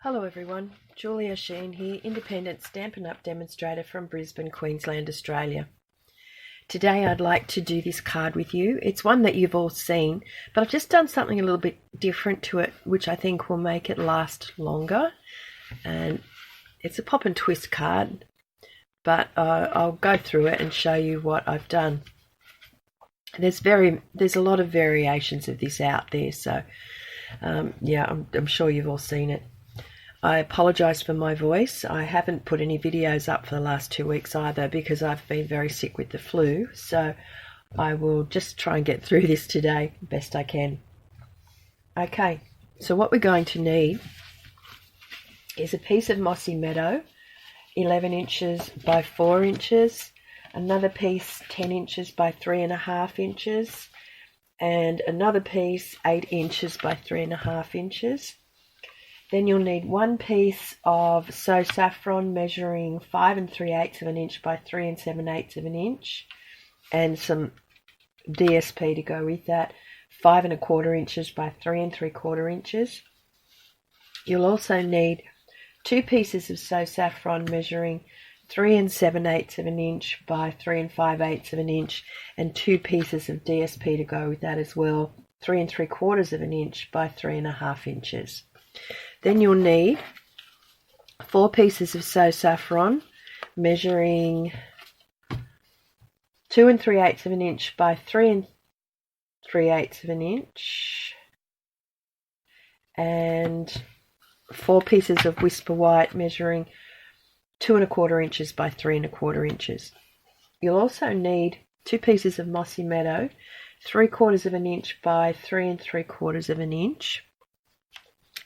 Hello everyone, Julia Sheehan here, independent Stampin' Up demonstrator from Brisbane, Queensland, Australia. Today I'd like to do this card with you. It's one that you've all seen, but I've just done something a little bit different to it, which I think will make it last longer. And it's a pop and twist card, but I'll go through it and show you what I've done. There's a lot of variations of this out there, so yeah, I'm sure you've all seen it. I apologise for my voice. I haven't put any videos up for the last 2 weeks either because I've been very sick with the flu. So I will just try and get through this today best I can. Okay, so what we're going to need is a piece of Mossy Meadow, 11 inches by 4 inches, another piece 10 inches by 3.5 inches, and another piece 8 inches by 3.5 inches. Then you'll need one piece of Saffron measuring 5 3/8 of an inch by 3 7/8 of an inch, and some DSP to go with that, 5 1/4 inches by 3 3/4 inches. You'll also need 2 pieces of Saffron measuring 3 7/8 of an inch by 3 5/8 of an inch, and 2 pieces of DSP to go with that as well, 3 3/4 of an inch by 3.5 inches. Then you'll need 4 pieces of Saffron measuring 2 3/8 of an inch by 3 3/8 of an inch, and 4 pieces of Whisper White measuring 2 1/4 inches by 3 1/4 inches. You'll also need 2 pieces of Mossy Meadow, 3/4 of an inch by 3 3/4 of an inch,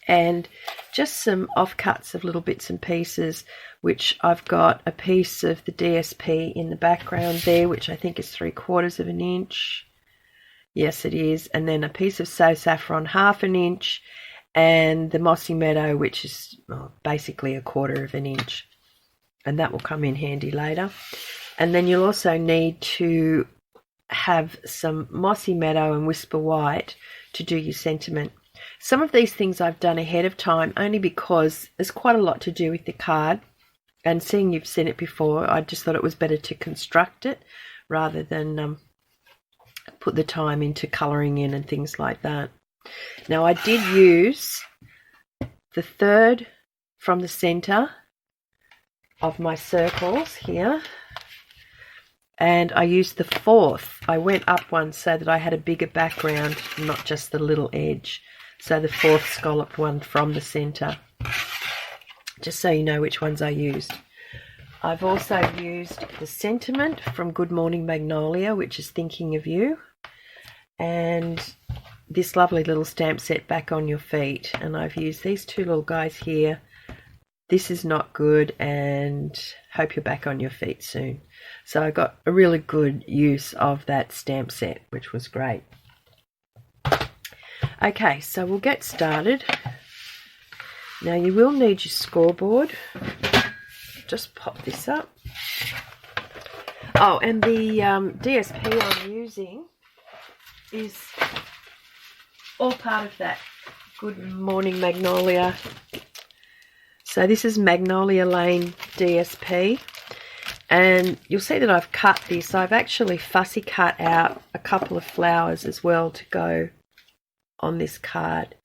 and just some offcuts of little bits and pieces, which I've got a piece of the DSP in the background there, which I think is 3/4 of an inch. Yes, it is. And then a piece of Saffron 1/2 inch, and the Mossy Meadow, which is basically 1/4 of an inch. And that will come in handy later. And then you'll also need to have some Mossy Meadow and Whisper White to do your sentiment. Some of these things I've done ahead of time only because there's quite a lot to do with the card, and seeing you've seen it before, I just thought it was better to construct it rather than put the time into colouring in and things like that. Now I did use the third from the centre of my circles here, and I used the fourth. I went up one so that I had a bigger background, not just the little edge. So the fourth scalloped one from the centre, just so you know which ones I used. I've also used the sentiment from Good Morning Magnolia, which is Thinking of You, and this lovely little stamp set, Back on Your Feet. And I've used these two little guys here. This is not good, and hope you're back on your feet soon. So I got a really good use of that stamp set, which was great. Okay, so we'll get started. Now you will need your scoreboard. Just pop this up. Oh, and the DSP I'm using is all part of that Good Morning Magnolia. So this is Magnolia Lane DSP. And you'll see that I've cut this. I've actually fussy cut out a couple of flowers as well to go on this card,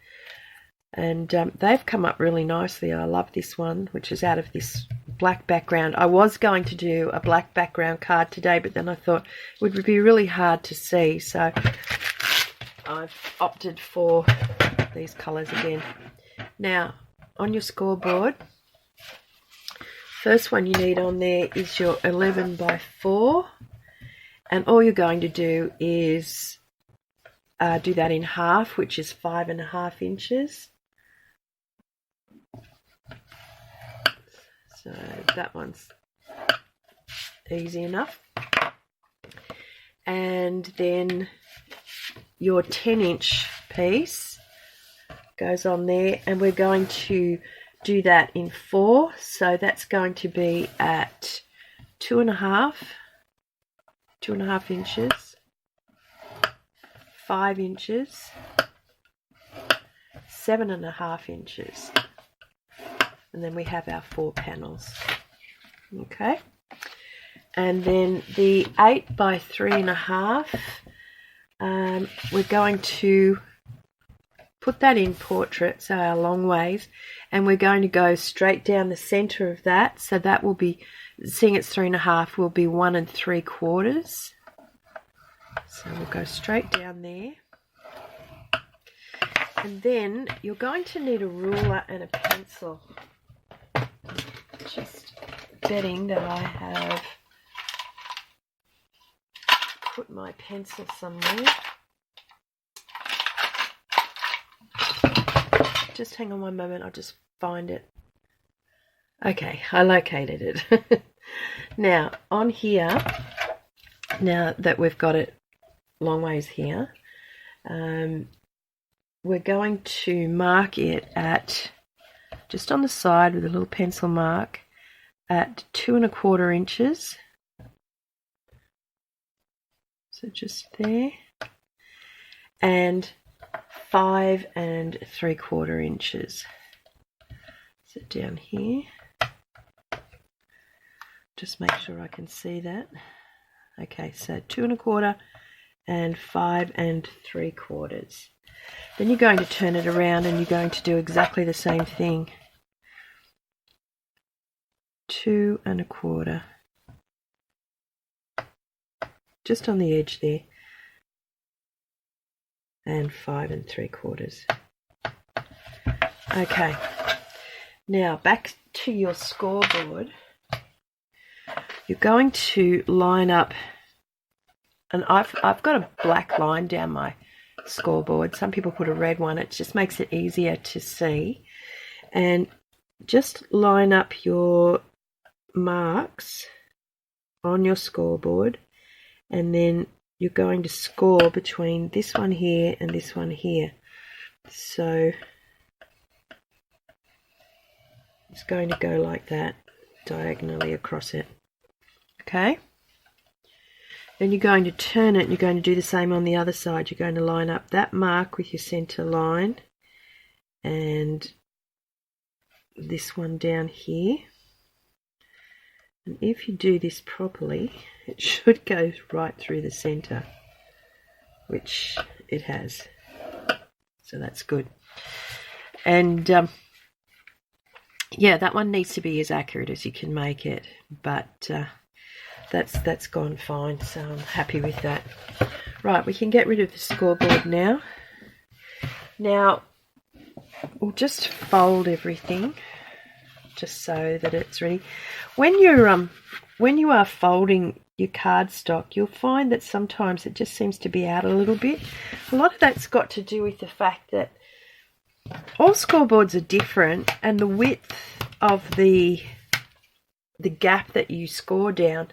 and they've come up really nicely. I love this one, which is out of this black background. I was going to do a black background card today, but then I thought it would be really hard to see, so I've opted for these colours again. Now on your scoreboard, first one you need on there is your 11 by 4, and all you're going to do is do that in half, which is 5 1/2 inches. So that one's easy enough. And then your 10-inch piece goes on there, and we're going to do that in 4. So that's going to be at 2.5 inches. 5 inches, 7.5 inches, And then we have our 4 panels. Okay. And then the 8 by 3.5, we're going to put that in portrait, so our long ways, and we're going to go straight down the center of that. So that will be, seeing it's 3.5, will be 1 3/4. So we'll go straight down there. And then you're going to need a ruler and a pencil. Just betting that I have put my pencil somewhere. Just hang on one moment, I'll just find it. Okay, I located it. Now, on here, now that we've got it long ways here, we're going to mark it at, just on the side with a little pencil mark, at 2 1/4 inches. So just there. And 5 3/4 inches. So down here. Just make sure I can see that. Okay, so 2 1/4 and 5 3/4. Then you're going to turn it around and you're going to do exactly the same thing. 2 1/4. Just on the edge there. And 5 3/4. Okay. Now back to your scoreboard. You're going to line up, and I've got a black line down my scoreboard. Some people put a red one. It just makes it easier to see. And just line up your marks on your scoreboard, and then you're going to score between this one here and this one here. So it's going to go like that, diagonally across it. Okay? Then you're going to turn it and you're going to do the same on the other side. You're going to line up that mark with your center line and this one down here. And if you do this properly, it should go right through the center, which it has. So that's good. And yeah, that one needs to be as accurate as you can make it, but that's gone fine, so I'm happy with that. Right, we can get rid of the scoreboard now. Now, we'll just fold everything just so that it's ready. When you are folding your cardstock, you'll find that sometimes it just seems to be out a little bit. A lot of that's got to do with the fact that all scoreboards are different, and the width of the gap that you score down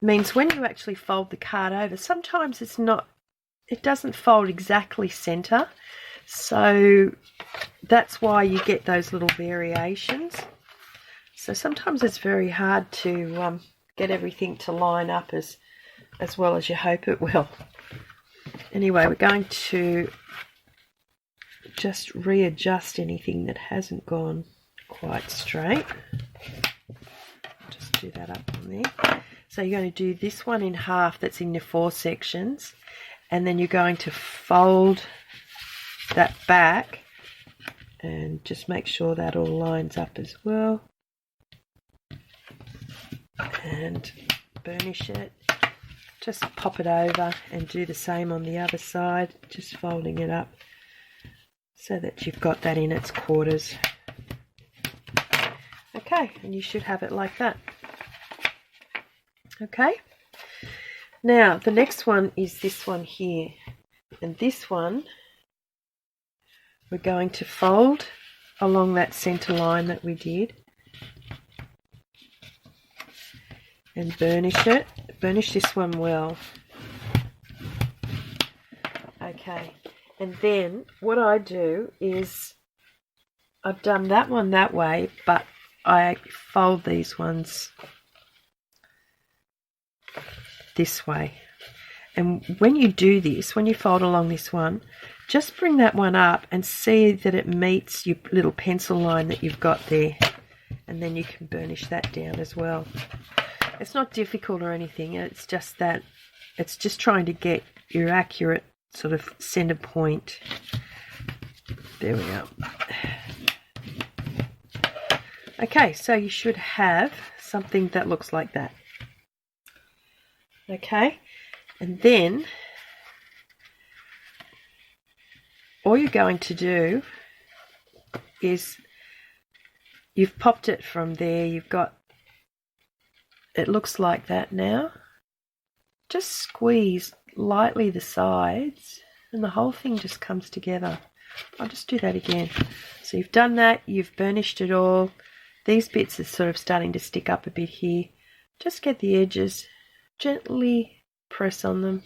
means when you actually fold the card over, sometimes it doesn't fold exactly center. So that's why you get those little variations. So sometimes it's very hard to get everything to line up as well as you hope it will. Anyway, we're going to just readjust anything that hasn't gone quite straight. Just do that up on there. So you're going to do this one in half that's in your 4 sections, and then you're going to fold that back and just make sure that all lines up as well. And burnish it. Just pop it over and do the same on the other side, just folding it up so that you've got that in its quarters. Okay, and you should have it like that. Okay, now the next one is this one here, and this one we're going to fold along that center line that we did and burnish it. Burnish this one well. Okay, and then what I do is I've done that one that way, but I fold these ones this way. And when you do this, when you fold along this one, just bring that one up and see that it meets your little pencil line that you've got there. and then you can burnish that down as well. It's not difficult or anything, it's just that it's just trying to get your accurate sort of center point. There we go. Okay, so you should have something that looks like that. Okay, and then all you're going to do is you've popped it from there, you've got, it looks like that now. Just squeeze lightly the sides and the whole thing just comes together. I'll just do that again. So you've done that, you've burnished it all. These bits are sort of starting to stick up a bit here. Just get the edges, gently press on them,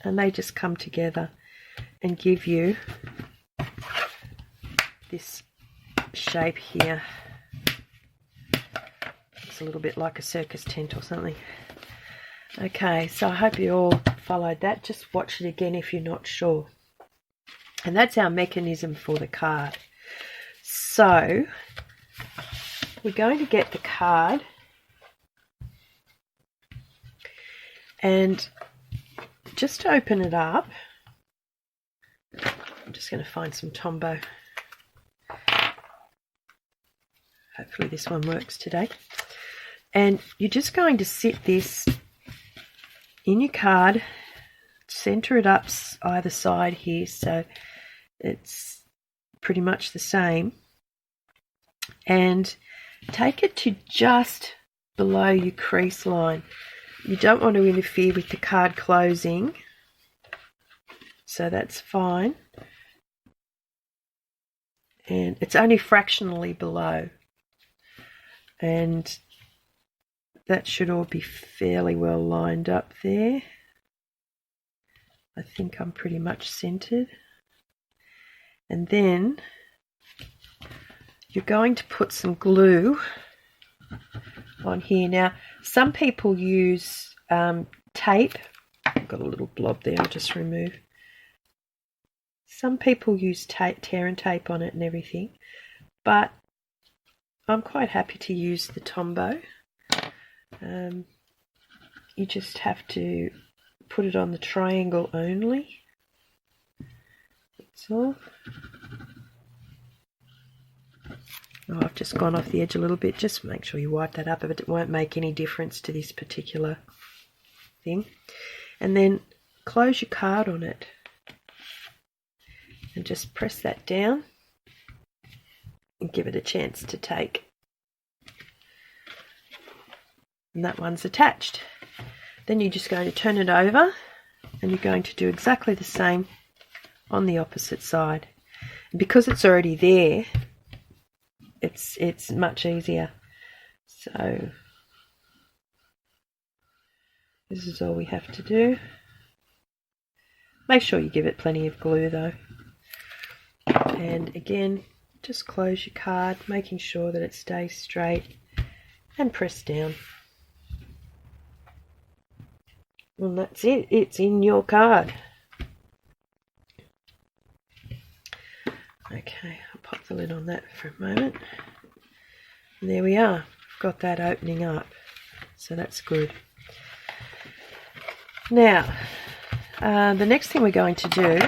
and they just come together and give you this shape here. It's a little bit like a circus tent or something. Okay, so I hope you all followed that. Just watch it again if you're not sure. And that's our mechanism for the card. So we're going to get the card, and just to open it up, I'm just going to find some Tombow. Hopefully this one works today. And you're just going to sit this in your card, center it up either side here so it's pretty much the same, and take it to just below your crease line. You don't want to interfere with the card closing, so that's fine, and it's only fractionally below, and that should all be fairly well lined up there. I think I'm pretty much centered. And then you're going to put some glue on here. Now, some people use tape. I've got a little blob there, I'll just remove. Some people use tape, tear and tape on it and everything, but I'm quite happy to use the Tombow. You just have to put it on the triangle only. That's all. Oh, I've just gone off the edge a little bit. Just make sure you wipe that up, but it won't make any difference to this particular thing. And then close your card on it and just press that down and give it a chance to take. And that one's attached. Then you're just going to turn it over and you're going to do exactly the same on the opposite side. And because it's already there, it's much easier. So this is all we have to do. Make sure you give it plenty of glue though. And again, just close your card, making sure that it stays straight, and press down. And that's it, it's in your card. Okay, I'll pop the lid on that for a moment. And there we are, I've got that opening up, so that's good. Now, the next thing we're going to do,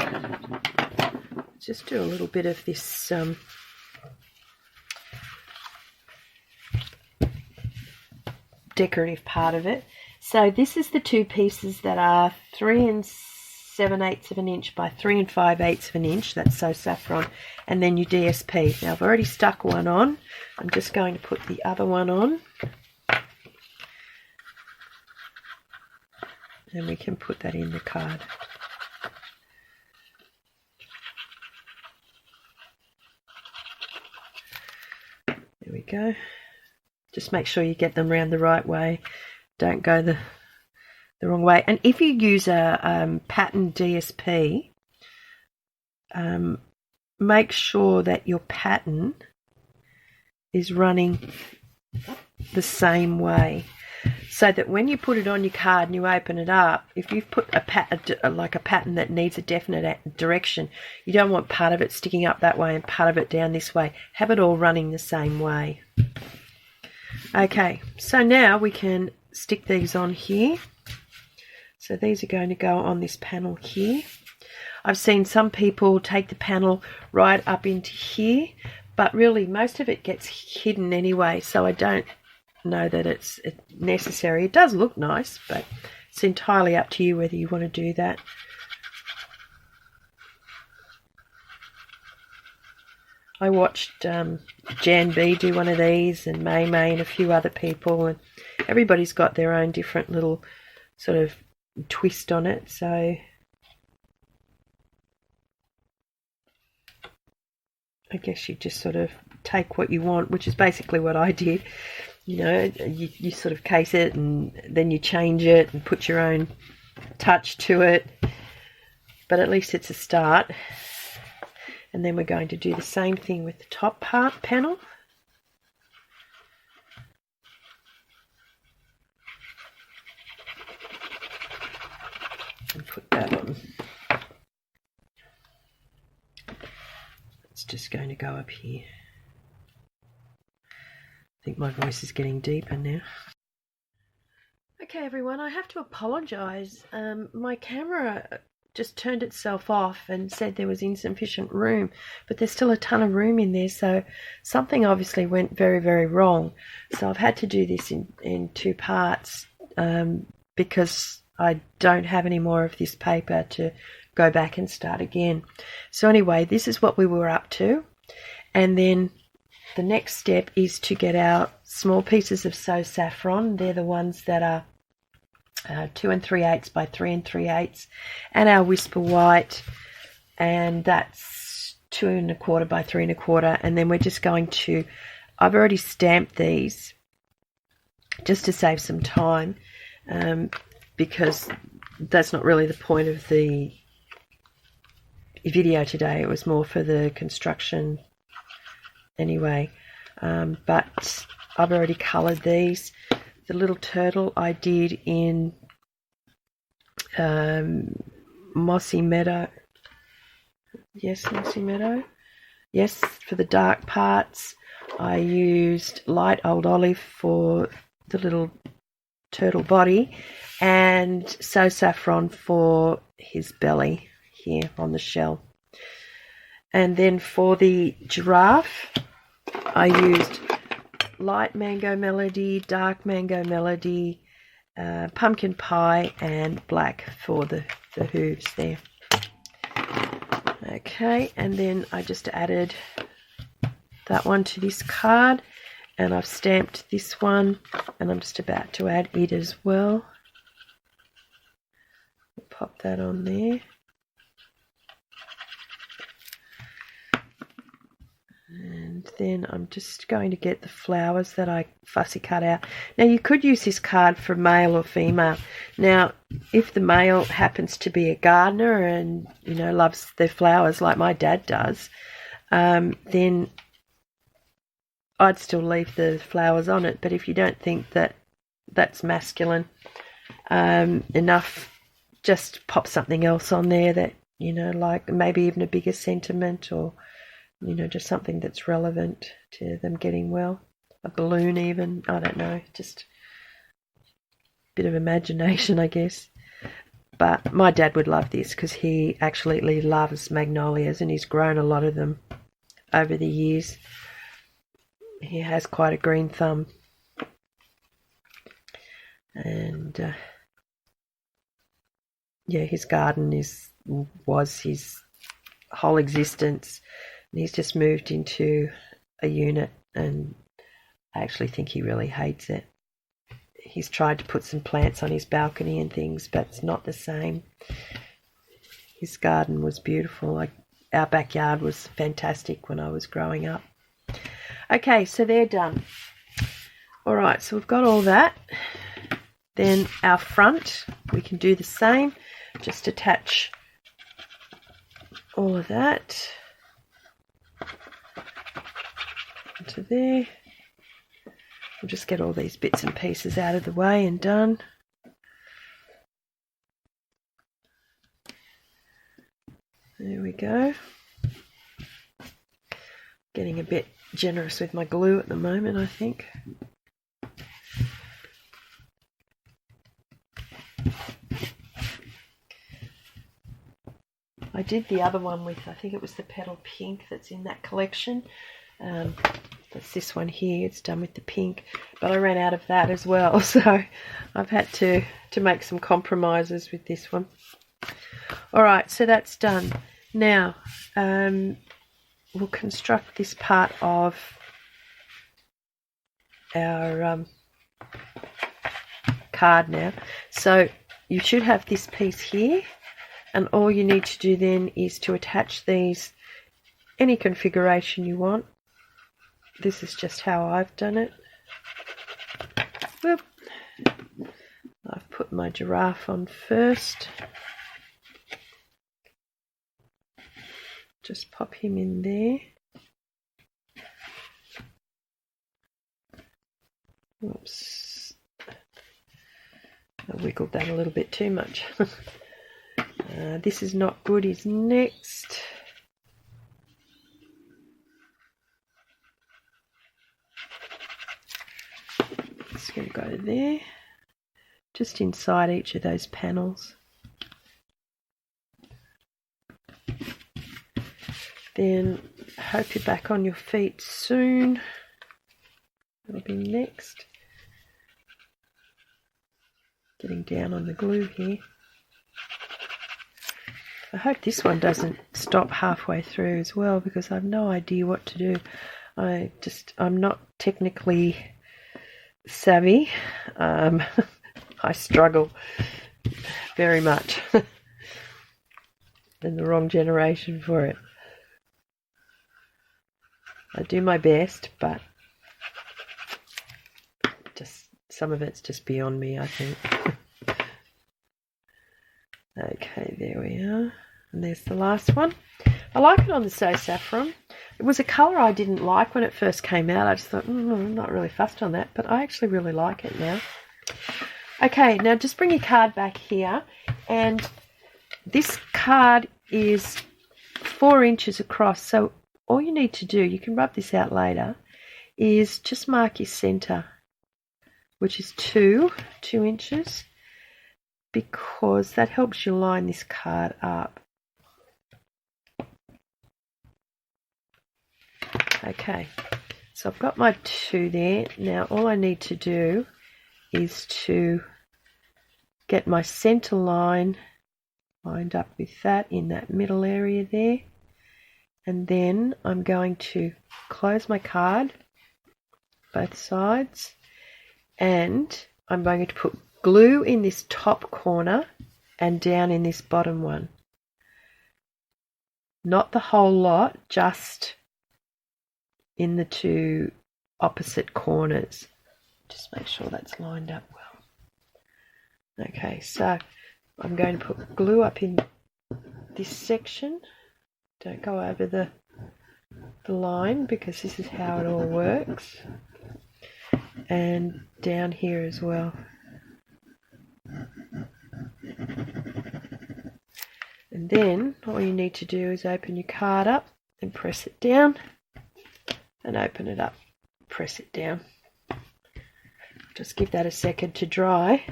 just do a little bit of this decorative part of it. So this is the two pieces that are 3 7/8 of an inch by 3 5/8 of an inch. That's so Saffron, and then your DSP. Now I've already stuck one on. I'm just going to put the other one on, and we can put that in the card. There we go. Just make sure you get them round the right way. Don't go the wrong way. And if you use a pattern DSP, make sure that your pattern is running the same way, so that when you put it on your card and you open it up, if you've put a pattern that needs a definite direction, you don't want part of it sticking up that way and part of it down this way. Have it all running the same way. Okay, so now we can stick these on here. So these are going to go on this panel here. I've seen some people take the panel right up into here, but really most of it gets hidden anyway, so I don't know that it's necessary. It does look nice, but it's entirely up to you whether you want to do that. I watched Jan B do one of these, and May and a few other people, and everybody's got their own different little sort of twist on it, so I guess you just sort of take what you want, which is basically what I did. You know, you sort of case it and then you change it and put your own touch to it, but at least it's a start. And then we're going to do the same thing with the top part panel. And put that on. It's just going to go up here. I think my voice is getting deeper now. Okay everyone, I have to apologise. My camera just turned itself off and said there was insufficient room, but there's still a ton of room in there, so something obviously went very, very wrong. So I've had to do this in two parts because I don't have any more of this paper to go back and start again. So anyway, this is what we were up to, and then the next step is to get our small pieces of Saffron. They're the ones that are 2 3/8 by 3 3/8, and our Whisper White, and that's 2 1/4 by 3 1/4. And then we're just going to, I've already stamped these just to save some time, because that's not really the point of the video today. It was more for the construction anyway, but I've already coloured these. The little turtle I did in Mossy Meadow. Yes, Mossy Meadow. Yes, for the dark parts. I used light old olive for the little turtle body, and Saffron for his belly here on the shell. And then for the giraffe, I used light Mango Melody, dark Mango Melody, pumpkin pie, and black for the hooves there. Okay, and then I just added that one to this card, and I've stamped this one, and I'm just about to add it as well. Pop that on there. And then I'm just going to get the flowers that I fussy cut out. Now you could use this card for male or female. Now if the male happens to be a gardener and, you know, loves their flowers like my dad does, then I'd still leave the flowers on it. But if you don't think that that's masculine enough, just pop something else on there that, you know, like maybe even a bigger sentiment, or, you know, just something that's relevant to them getting well. A balloon even, I don't know, just a bit of imagination, I guess. But my dad would love this because he actually loves magnolias, and he's grown a lot of them over the years. He has quite a green thumb. And yeah, his garden was his whole existence. And he's just moved into a unit, and I actually think he really hates it. He's tried to put some plants on his balcony and things, but it's not the same. His garden was beautiful. Like, our backyard was fantastic when I was growing up. Okay, so they're done. All right, so we've got all that. Then our front, we can do the same. Just attach all of that into there. We'll just get all these bits and pieces out of the way and done. There we go. Getting a bit generous with my glue at the moment, I think. did the other one with, I think it was the petal pink that's in that collection. That's this one here, it's done with the pink, but I ran out of that as well, so I've had to make some compromises with this one. Alright, so that's done. Now we'll construct this part of our card now. So you should have this piece here, and all you need to do then is to attach these any configuration you want. This is just how I've done it. Whoop. I've put my giraffe on first. Just pop him in there. Oops. I wiggled that a little bit too much. This is not good is next. It's going to go there, just inside each of those panels. Then hope you're back on your feet soon. That'll be next. Getting down on the glue here. I hope this one doesn't stop halfway through as well, because I have no idea what to do. I'm not technically savvy. I struggle very much. In the wrong generation for it. I do my best, but just some of it's just beyond me, I think. Okay, there we are. And there's the last one. I like it on the Saffron. It was a colour I didn't like when it first came out. I just thought, I'm not really fussed on that, but I actually really like it now. Okay, now just bring your card back here, and this card is 4 inches across, so all you need to do, you can rub this out later, is just mark your centre, which is 2 inches, because that helps you line this card up. Okay, so I've got my 2 there. Now all I need to do is to get my centre line lined up with that in that middle area there. And then I'm going to close my card, both sides, and I'm going to put glue in this top corner and down in this bottom one. Not the whole lot, just in the 2 opposite corners. Just make sure that's lined up well. Okay, so I'm going to put glue up in this section. Don't go over the line, because this is how it all works. And down here as well. And then all you need to do is open your card up and press it down, and open it up, press it down. Just give that a second to dry.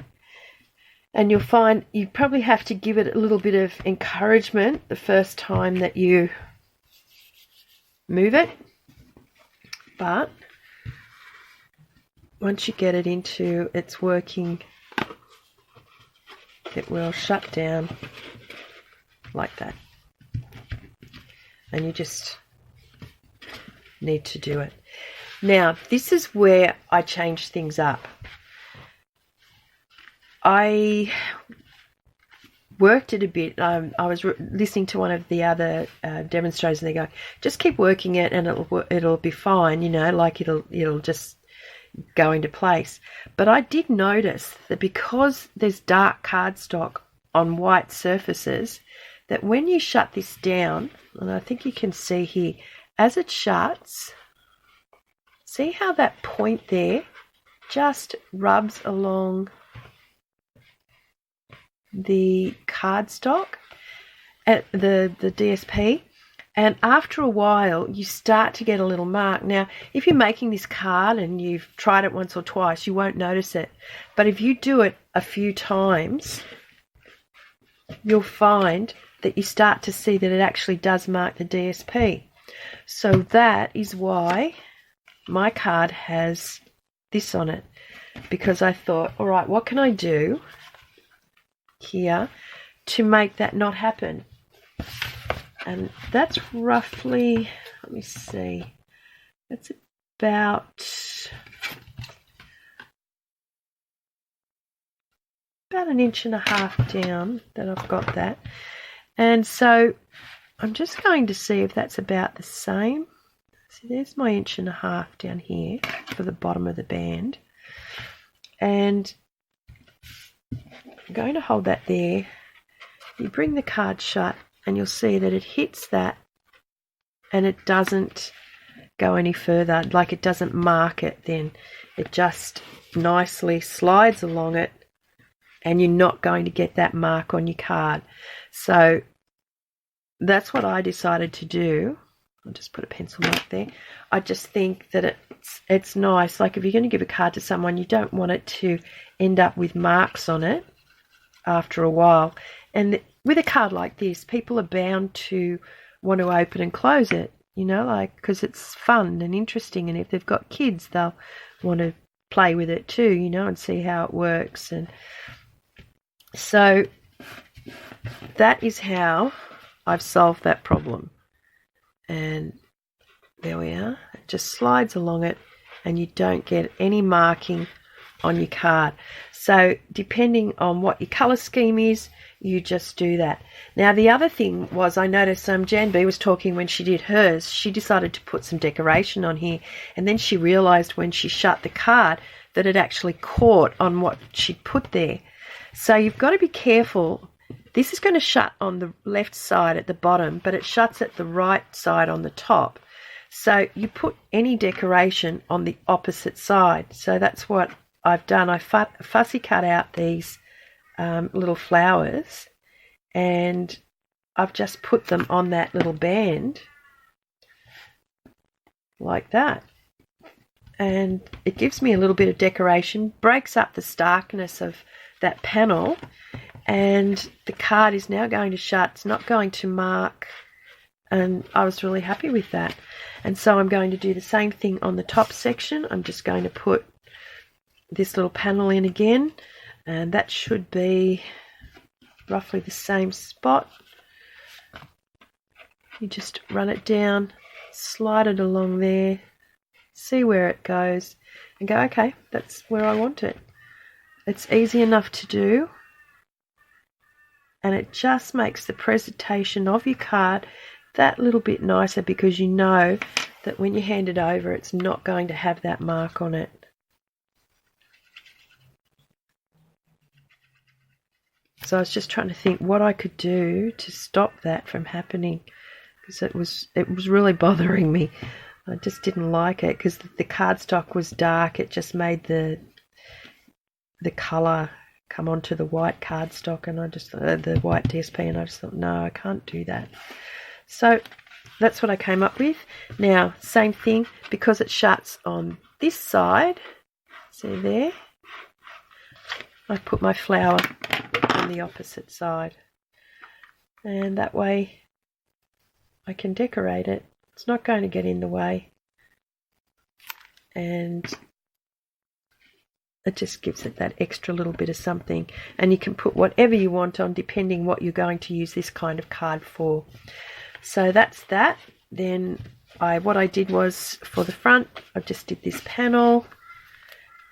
And you'll find you probably have to give it a little bit of encouragement the first time that you move it. But once you get it into its working, it will shut down like that. And you just need to do it. Now, this is where I change things up. I worked it a bit. I was listening to one of the other demonstrators, and they go, just keep working it and it'll be fine, you know, like it'll just go into place. But I did notice that because there's dark cardstock on white surfaces, that when you shut this down, and I think you can see here, as it shuts, see how that point there just rubs along the cardstock at the DSP, and after a while you start to get a little mark. Now, if you're making this card and you've tried it once or twice, you won't notice it, but if you do it a few times, you'll find that you start to see that it actually does mark the DSP. So that is why my card has this on it, because I thought, all right, what can I do here to make that not happen? And that's roughly, let me see, that's about an inch and a half down that I've got that. And so I'm just going to see if that's about the same. So there's my inch and a half down here for the bottom of the band. And I'm going to hold that there. You bring the card shut and you'll see that it hits that and it doesn't go any further, like it doesn't mark it then. It just nicely slides along it and you're not going to get that mark on your card. So that's what I decided to do. I'll just put a pencil mark there. I just think that it's nice. Like if you're going to give a card to someone, you don't want it to end up with marks on it after a while. And with a card like this, people are bound to want to open and close it, you know, like, because it's fun and interesting. And if they've got kids, they'll want to play with it too, you know, and see how it works. And so that is how I've solved that problem. And there we are. It just slides along it and you don't get any marking on your card. So depending on what your colour scheme is, you just do that. Now the other thing was, I noticed Jan B was talking when she did hers, she decided to put some decoration on here, and then she realised when she shut the card that it actually caught on what she put there. So you've got to be careful. This is going to shut on the left side at the bottom, but it shuts at the right side on the top. So you put any decoration on the opposite side. So that's what I've done. I fussy cut out these little flowers and I've just put them on that little band like that. And it gives me a little bit of decoration, breaks up the starkness of that panel, and the card is now going to shut. It's not going to mark, and I was really happy with that. And so I'm going to do the same thing on the top section. I'm just going to put this little panel in again, and that should be roughly the same spot. You just run it down, slide it along there, see where it goes, and go, okay, that's where I want it. It's easy enough to do, and it just makes the presentation of your card that little bit nicer, because you know that when you hand it over, it's not going to have that mark on it. So I was just trying to think what I could do to stop that from happening, because it was really bothering me. I just didn't like it because the cardstock was dark. It just made the colour come onto the white cardstock, and I just the white DSP, and I just thought, no, I can't do that. So that's what I came up with. Now, same thing, because it shuts on this side, see there, I put my flower on the opposite side, and that way I can decorate it. It's not going to get in the way, and it just gives it that extra little bit of something. And you can put whatever you want on, depending what you're going to use this kind of card for. So that's that. Then what I did was, for the front, I just did this panel,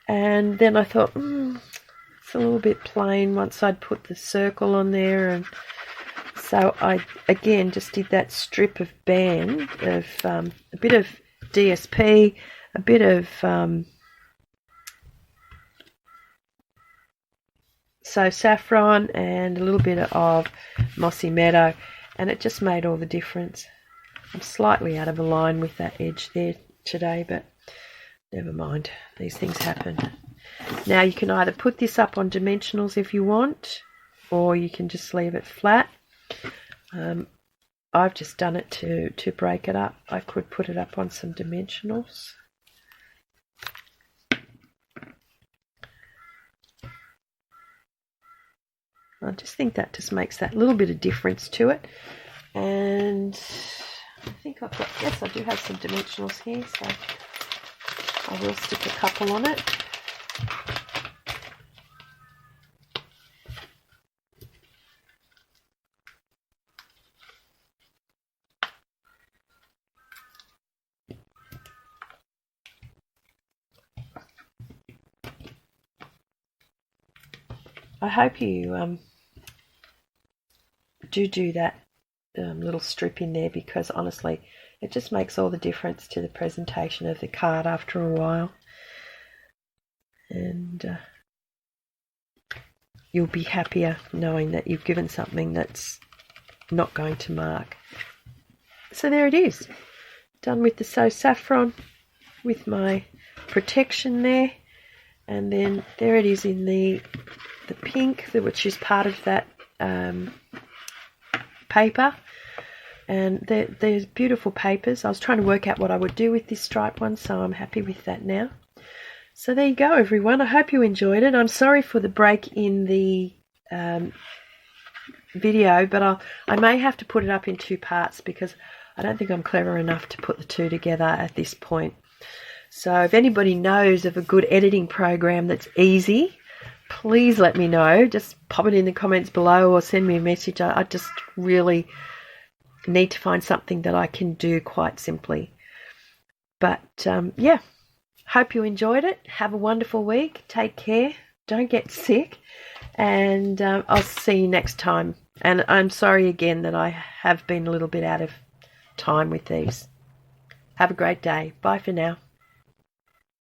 and then I thought, it's a little bit plain once I'd put the circle on there, and so I again just did that strip of band of a bit of DSP, a bit of Saffron, and a little bit of Mossy Meadow, and it just made all the difference. I'm slightly out of a line with that edge there today, but never mind, these things happen. Now you can either put this up on dimensionals if you want, or you can just leave it flat. I've just done it to break it up. I could put it up on some dimensionals. I just think that just makes that little bit of difference to it. And I think I've got, yes, I do have some dimensionals here, so I will stick a couple on it. I hope you do that little strip in there, because honestly it just makes all the difference to the presentation of the card after a while, and you'll be happier knowing that you've given something that's not going to mark. So there it is, done with the Saffron with my protection there, and then there it is in the pink, which is part of that paper. And there's beautiful papers. I was trying to work out what I would do with this stripe one, so I'm happy with that now. So there you go, everyone. I hope you enjoyed it. I'm sorry for the break in the video, but I may have to put it up in 2 parts, because I don't think I'm clever enough to put the 2 together at this point. So if anybody knows of a good editing program that's easy, please let me know. Just pop it in the comments below or send me a message. I just really need to find something that I can do quite simply. But yeah, hope you enjoyed it. Have a wonderful week. Take care. Don't get sick. And I'll see you next time. And I'm sorry again that I have been a little bit out of time with these. Have a great day. Bye for now.